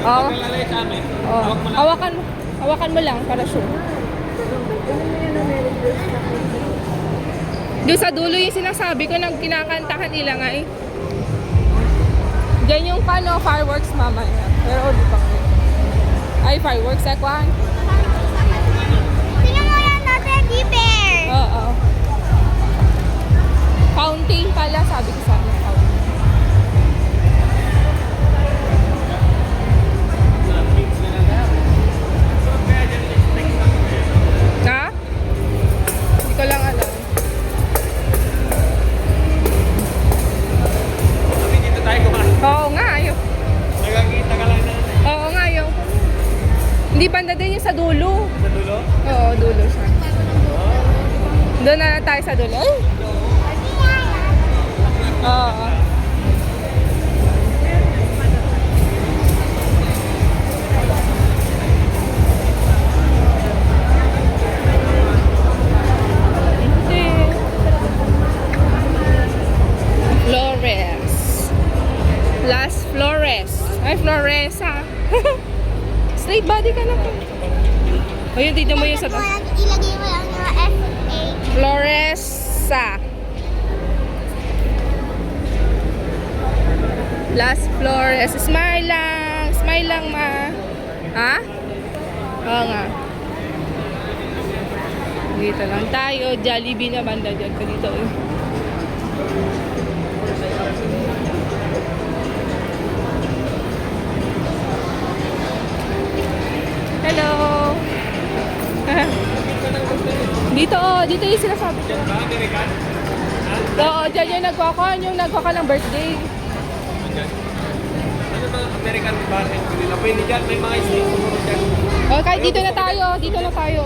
Oo. Naglalay sa amin. Oh. Hawak mo lang. Hawakan mo lang para sure. Doon sa dulo yung sinasabi ko nang kinakantahan nila nga eh. Diyan yung fireworks mamaya. Pero di pa ngayon. Ay, fireworks eh, kwan. Tingnan mo yan natin, Bear. Oo. Fountain pala, sabi ko sa akin. Fountain. Ha? Hindi ko lang alam. Sabi dito tayo kumain. Oo nga, ayaw. Nagkakita ka lang na Oo nga, ayaw. Hindi banda din yung sa dulo. sa dulo. Oo, dulo siya. Doon na tayo sa dulo. Ay! Oo. Flores. Las Flores. Ay, Floresa. Straight body ka na po. Ayun, tignan mo yung sa taas. Ilagay mo lang yung FA. Floresa. Las Flores. Smile lang. Smile lang, ma. Ha? Oo nga. Dito lang tayo. Jollibee na banda dyan. Dito eh. Hello. Dito oh, dito yung sinasabi ko. Ba, American? Oo, dyan yung nagkaka ng birthday. Ano ba American bar and grill? Pwede dyan, may mga steak siguro dyan. Oh, kahit dito na tayo, dito na tayo.